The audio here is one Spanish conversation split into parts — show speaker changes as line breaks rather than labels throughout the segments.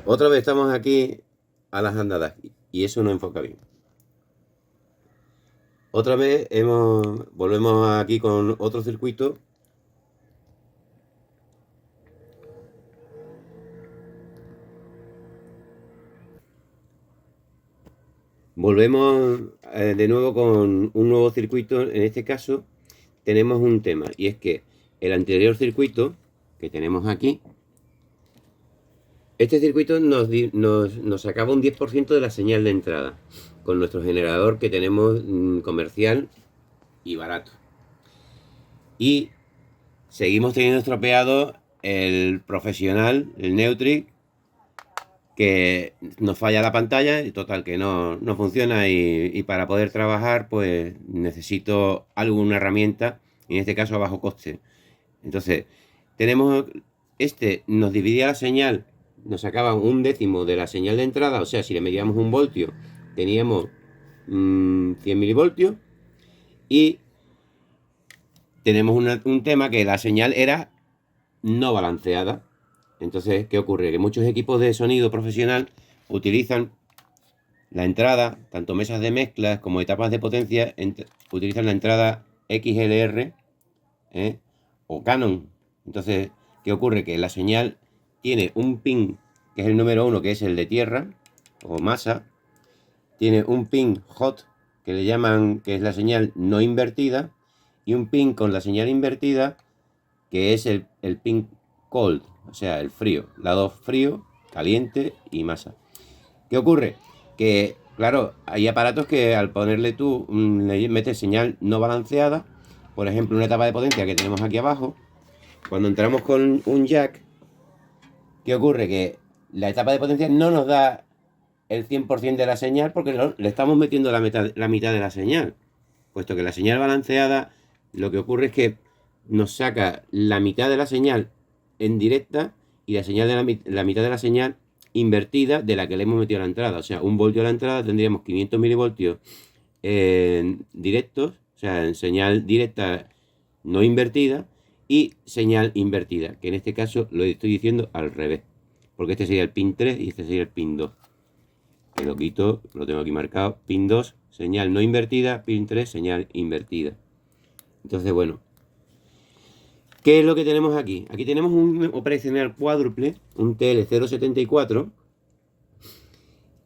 Otra vez estamos aquí a las andadas y eso no enfoca bien. Otra vez volvemos aquí con otro circuito. Volvemos de nuevo con un nuevo circuito. En este caso tenemos un tema y es que el anterior circuito que tenemos aquí, este circuito nos sacaba un 10% de la señal de entrada con nuestro generador que tenemos comercial y barato. Y seguimos teniendo estropeado el profesional, el Neutrik, que nos falla la pantalla y total que no funciona y para poder trabajar pues necesito alguna herramienta, y en este caso a bajo coste. Entonces tenemos, nos dividía la señal, nos sacaba un décimo de la señal de entrada, o sea, si le medíamos un voltio teníamos 100 milivoltios, y tenemos un tema que la señal era no balanceada. Entonces, ¿qué ocurre? Que muchos equipos de sonido profesional utilizan la entrada, tanto mesas de mezclas como etapas de potencia, utilizan la entrada XLR o Canon. Entonces, ¿qué ocurre? Que la señal tiene un pin, que es el número 1, que es el de tierra o masa, tiene un pin hot, que le llaman, que es la señal no invertida, y un pin con la señal invertida, que es el pin cold, o sea, el frío, lado frío, caliente y masa. ¿Qué ocurre? Que, claro, hay aparatos que al ponerle tú, le metes señal no balanceada, por ejemplo, una etapa de potencia que tenemos aquí abajo, cuando entramos con un jack, ¿qué ocurre? Que la etapa de potencia no nos da el 100% de la señal porque le estamos metiendo la mitad de la señal. Puesto que la señal balanceada, lo que ocurre es que nos saca la mitad de la señal en directa y la señal de la mitad de la señal invertida de la que le hemos metido a la entrada. O sea, un voltio a la entrada tendríamos 500 milivoltios en directos, o sea, en señal directa no invertida, y señal invertida, que en este caso lo estoy diciendo al revés, porque este sería el pin 3 y este sería el pin 2. Que lo quito, lo tengo aquí marcado, pin 2, señal no invertida, pin 3, señal invertida. Entonces, bueno, ¿qué es lo que tenemos aquí? Aquí tenemos un operacional cuádruple, un TL074,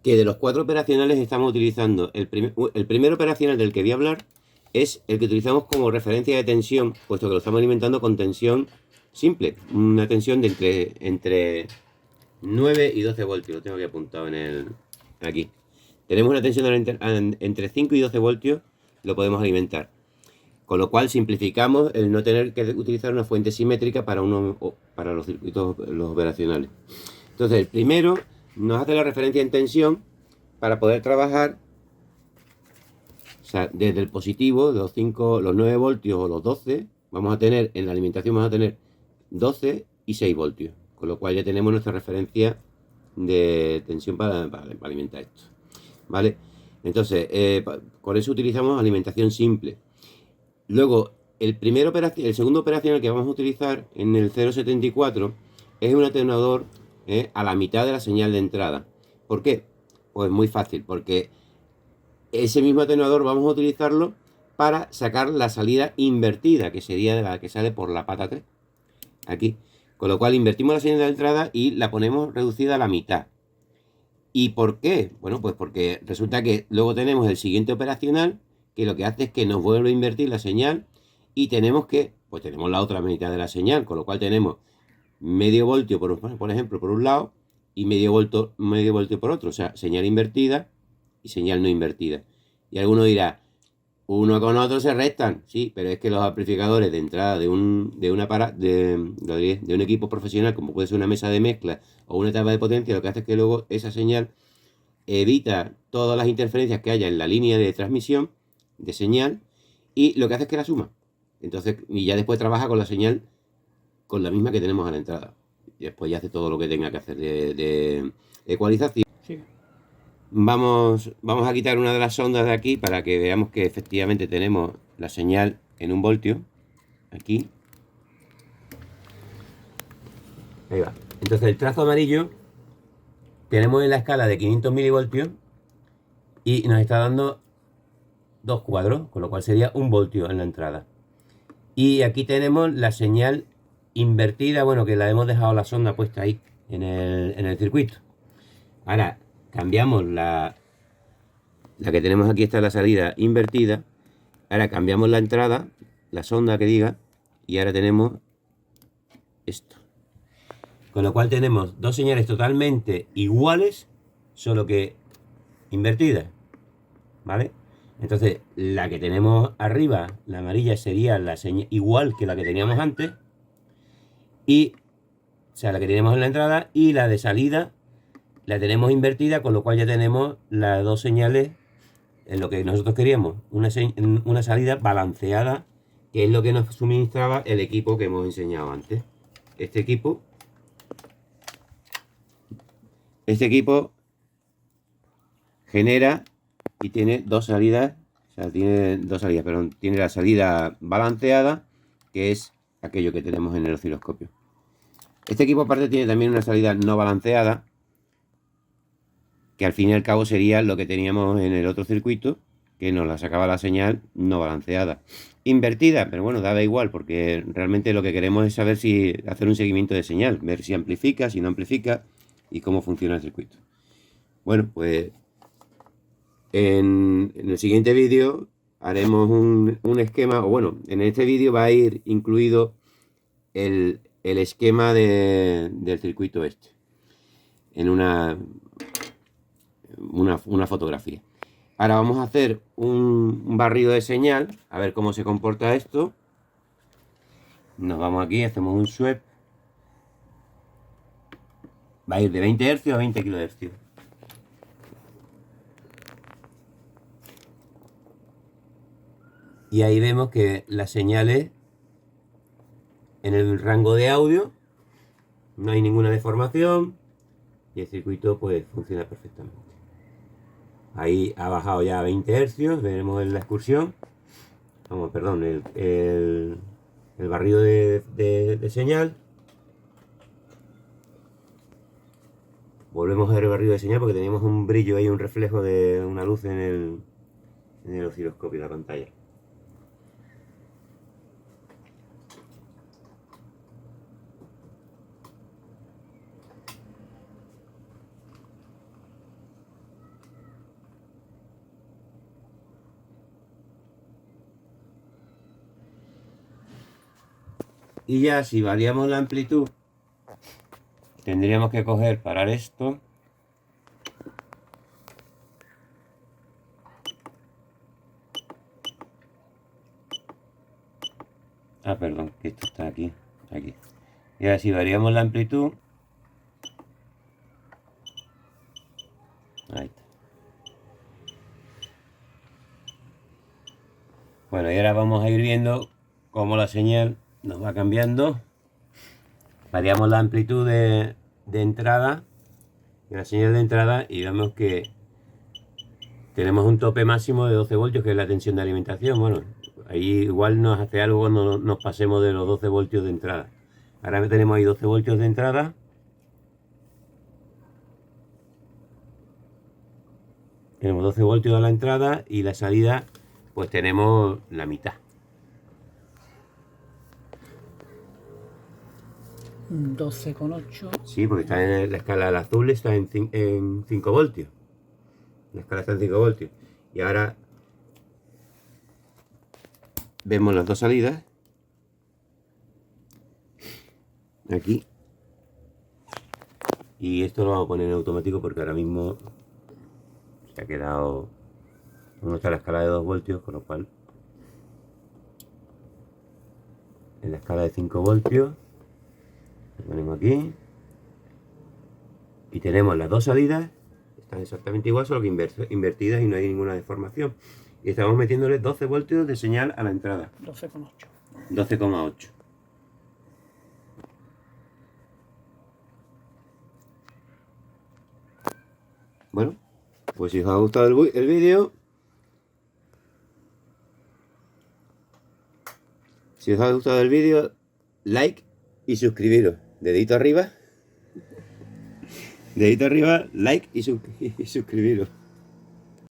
que de los 4 operacionales estamos utilizando. El primer operacional del que voy a hablar es el que utilizamos como referencia de tensión, puesto que lo estamos alimentando con tensión simple, una tensión de entre 9 y 12 voltios. Lo tengo aquí apuntado aquí. Tenemos una tensión entre 5 y 12 voltios, lo podemos alimentar. Con lo cual simplificamos el no tener que utilizar una fuente simétrica para los circuitos los operacionales. Entonces, el primero nos hace la referencia en tensión para poder trabajar, o sea, desde el positivo, los 9 voltios o los 12, vamos a tener, en la alimentación vamos a tener 12 y 6 voltios. Con lo cual ya tenemos nuestra referencia de tensión para alimentar esto. ¿Vale? Entonces, con eso utilizamos alimentación simple. Luego, el segundo operacional que vamos a utilizar en el 074 es un atenuador a la mitad de la señal de entrada. ¿Por qué? Pues muy fácil, porque ese mismo atenuador vamos a utilizarlo para sacar la salida invertida, que sería la que sale por la pata 3. Aquí. Con lo cual invertimos la señal de entrada y la ponemos reducida a la mitad. ¿Y por qué? Bueno, pues porque resulta que luego tenemos el siguiente operacional, que lo que hace es que nos vuelve a invertir la señal y pues tenemos la otra mitad de la señal, con lo cual tenemos medio voltio, por ejemplo, por un lado, y medio voltio por otro, o sea, señal invertida y señal no invertida. Y alguno dirá, uno con otro se restan, sí, pero es que los amplificadores de entrada de un equipo profesional, como puede ser una mesa de mezcla o una etapa de potencia, lo que hace es que luego esa señal evita todas las interferencias que haya en la línea de transmisión de señal, y lo que hace es que la suma. Entonces, y ya después trabaja con la señal con la misma que tenemos a la entrada. Y después ya hace todo lo que tenga que hacer de ecualización. Sí. Vamos a quitar una de las ondas de aquí para que veamos que efectivamente tenemos la señal en un voltio. Aquí. Ahí va. Entonces el trazo amarillo tenemos en la escala de 500 milivoltios y nos está dando 2 cuadros, con lo cual sería 1 voltio en la entrada. Y aquí tenemos la señal invertida, bueno, que la hemos dejado la sonda puesta ahí en el circuito. Ahora cambiamos la que tenemos aquí, está la salida invertida. Ahora cambiamos la entrada, la sonda que diga, y ahora tenemos esto. Con lo cual tenemos dos señales totalmente iguales, solo que invertidas, ¿vale? Entonces, la que tenemos arriba, la amarilla, sería la señal igual que la que teníamos antes, y, o sea, la que tenemos en la entrada, y la de salida la tenemos invertida, con lo cual ya tenemos las dos señales en lo que nosotros queríamos, una salida balanceada, que es lo que nos suministraba el equipo que hemos enseñado antes. Este equipo genera y tiene dos salidas, o sea, tiene dos salidas, pero tiene la salida balanceada, que es aquello que tenemos en el osciloscopio. Este equipo aparte tiene también una salida no balanceada, que al fin y al cabo sería lo que teníamos en el otro circuito, que nos la sacaba la señal no balanceada. Invertida, pero bueno, da igual, porque realmente lo que queremos es saber si hacer un seguimiento de señal, ver si amplifica, si no amplifica y cómo funciona el circuito. Bueno, pues en el siguiente vídeo haremos un esquema, o bueno, en este vídeo va a ir incluido el esquema del circuito este, en una fotografía. Ahora vamos a hacer un barrido de señal, a ver cómo se comporta esto. Nos vamos aquí, hacemos un sweep. Va a ir de 20 Hz a 20 kHz. Y ahí vemos que las señales en el rango de audio no hay ninguna deformación y el circuito pues funciona perfectamente. Ahí ha bajado ya a 20 Hz, veremos en la excursión. Vamos, perdón, el barrido de señal. Volvemos a ver el barrido de señal porque teníamos un brillo ahí, un reflejo de una luz en el osciloscopio, en la pantalla. Y ya si variamos la amplitud, tendríamos que parar esto. Ah, perdón, que esto está aquí. Y ahora si variamos la amplitud. Ahí está. Bueno, y ahora vamos a ir viendo cómo la señal nos va cambiando. Variamos la amplitud de entrada, de la señal de entrada, y vemos que tenemos un tope máximo de 12 voltios, que es la tensión de alimentación. Bueno, ahí igual nos hace algo cuando nos pasemos de los 12 voltios de entrada. Ahora tenemos ahí 12 voltios de entrada. Tenemos 12 voltios a la entrada y la salida pues tenemos la mitad.
12,8.
Sí, porque está en la escala del azul, está en 5 voltios. La escala está en 5 voltios. Y ahora vemos las dos salidas. Aquí. Y esto lo vamos a poner en automático porque ahora mismo se ha quedado... No está la escala de 2 voltios, con lo cual... En la escala de 5 voltios... Lo ponemos aquí. Y tenemos las dos salidas. Están exactamente igual, solo que invertidas y no hay ninguna deformación. Y estamos metiéndole 12 voltios de señal a la entrada.
12,8.
12,8. Bueno, pues si os ha gustado el vídeo, like y suscribiros. Dedito arriba. Dedito arriba, like y suscribiros.